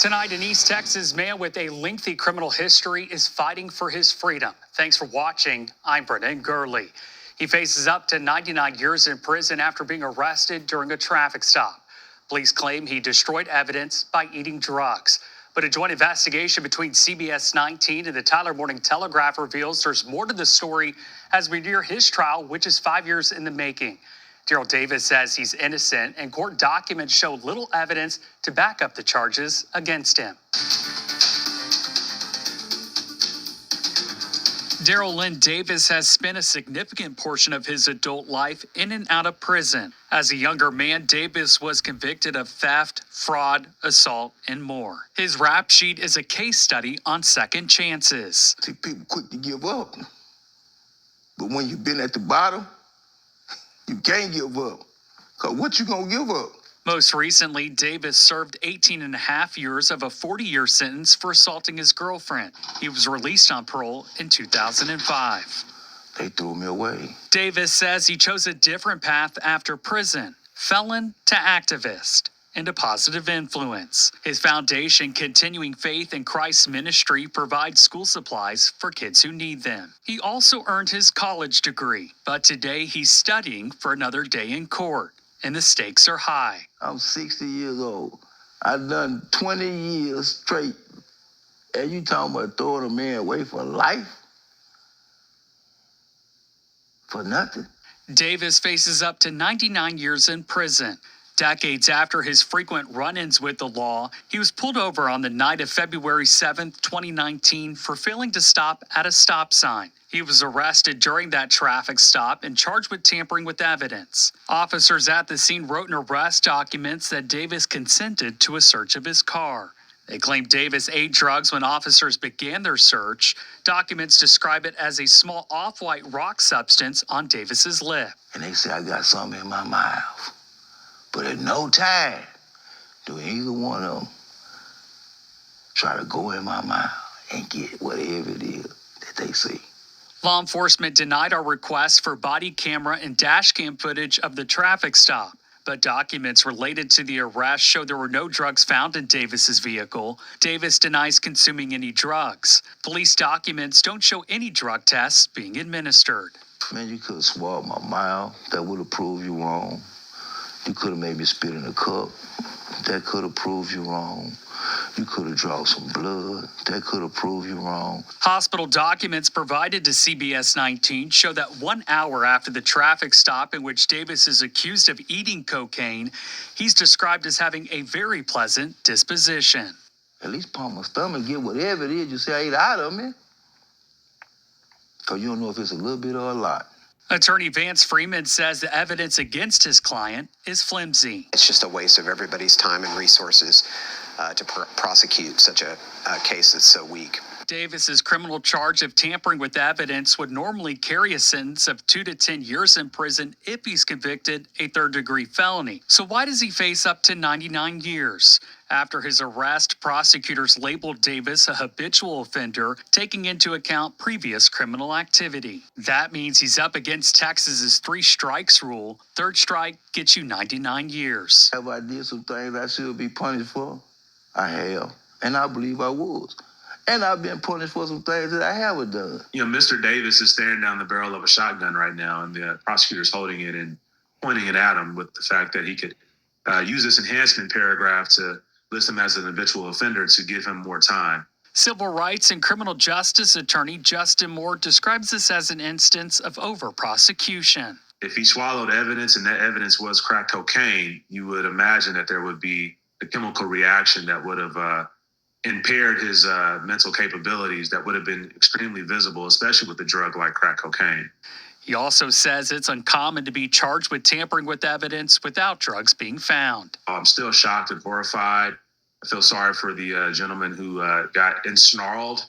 Tonight, an East Texas man with a lengthy criminal history is fighting for his freedom. Thanks for watching. I'm Brennan Gurley. He faces up to 99 years in prison after being arrested during a traffic stop. Police claim he destroyed evidence by eating drugs. But a joint investigation between CBS 19 and the Tyler Morning Telegraph reveals there's more to the story as we near his trial, which is 5 years in the making. Daryl Davis says he's innocent, and court documents show little evidence to back up the charges against him. Daryl Lynn Davis has spent a significant portion of his adult life in and out of prison. As a younger man, Davis was convicted of theft, fraud, assault, and more. His rap sheet is a case study on second chances. See, people quick to give up, but when you've been at the bottom, you can't give up, because what you gonna give up? Most recently, Davis served 18 and a half years of a 40-year sentence for assaulting his girlfriend. He was released on parole in 2005. They threw me away. Davis says he chose a different path after prison, felon to activist, and a positive influence. His foundation, Continuing Faith in Christ's Ministry, provides school supplies for kids who need them. He also earned his college degree, but today he's studying for another day in court, and the stakes are high. I'm 60 years old. I've done 20 years straight, and you talking about throwing a man away for life? For nothing? Davis faces up to 99 years in prison. Decades after his frequent run-ins with the law, he was pulled over on the night of February 7th, 2019 for failing to stop at a stop sign. He was arrested during that traffic stop and charged with tampering with evidence. Officers at the scene wrote in arrest documents that Davis consented to a search of his car. They claim Davis ate drugs when officers began their search. Documents describe it as a small off-white rock substance on Davis's lip. And they say I got something in my mouth. But at no time do either one of them try to go in my mouth and get whatever it is that they see. Law enforcement denied our request for body camera and dash cam footage of the traffic stop, but documents related to the arrest show there were no drugs found in Davis's vehicle. Davis denies consuming any drugs. Police documents don't show any drug tests being administered. Man, you could have swallowed my mouth. That would have proved you wrong. You could have made me spit in a cup. That could have proved you wrong. You could have drawn some blood. That could have proved you wrong. Hospital documents provided to CBS 19 show that 1 hour after the traffic stop in which Davis is accused of eating cocaine, he's described as having a very pleasant disposition. At least pump my stomach, get whatever it is you say I ate out of me. Because you don't know if it's a little bit or a lot. Attorney Vance Freeman says the evidence against his client is flimsy. It's just a waste of everybody's time and resources to prosecute such a case that's so weak. Davis's criminal charge of tampering with evidence would normally carry a sentence of 2 to 10 years in prison if he's convicted a third-degree felony. So why does he face up to 99 years? After his arrest, prosecutors labeled Davis a habitual offender, taking into account previous criminal activity. That means he's up against Texas's 3 strikes rule. Third strike gets you 99 years. Have I did some things I should be punished for? I have, and I believe I was. And I've been punished for some things that I haven't done. You know, Mr. Davis is staring down the barrel of a shotgun right now, and the prosecutor's holding it and pointing it at him with the fact that he could use this enhancement paragraph to list him as an habitual offender to give him more time. Civil rights and criminal justice attorney Justin Moore describes this as an instance of over-prosecution. If he swallowed evidence and that evidence was crack cocaine, you would imagine that there would be a chemical reaction that would have impaired his mental capabilities that would have been extremely visible, especially with a drug like crack cocaine. He also says it's uncommon to be charged with tampering with evidence without drugs being found. I'm still shocked and horrified. I feel sorry for the gentleman who got ensnarled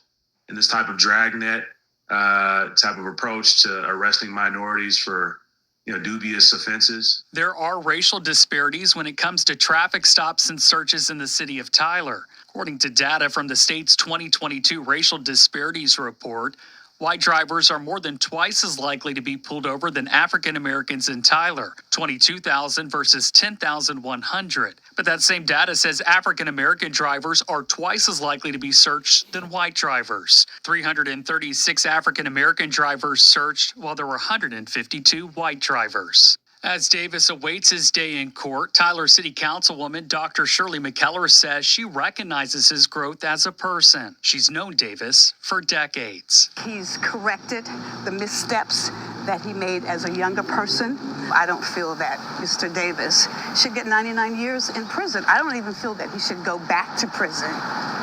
in this type of dragnet type of approach to arresting minorities for dubious offenses. There are racial disparities when it comes to traffic stops and searches in the city of Tyler. According to data from the state's 2022 Racial Disparities Report, White drivers are more than twice as likely to be pulled over than African Americans in Tyler, 22,000 versus 10,100. But that same data says African American drivers are twice as likely to be searched than white drivers. 336 African American drivers searched, while there were 152 white drivers. As Davis awaits his day in court, Tyler City Councilwoman Dr. Shirley McKellar says she recognizes his growth as a person. She's known Davis for decades. He's corrected the missteps that he made as a younger person. I don't feel that Mr. Davis should get 99 years in prison. I don't even feel that he should go back to prison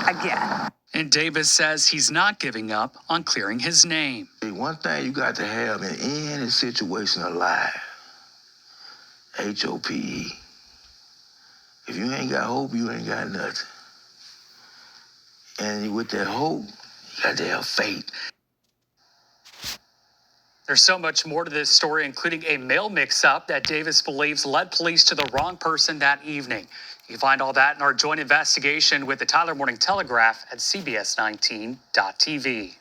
again. And Davis says he's not giving up on clearing his name. One thing you got to have in any situation of life, HOPE. If you ain't got hope, you ain't got nothing. And with that hope, you got to have faith. There's so much more to this story, including a mail mix-up that Davis believes led police to the wrong person that evening. You can find all that in our joint investigation with the Tyler Morning Telegraph at CBS19.tv.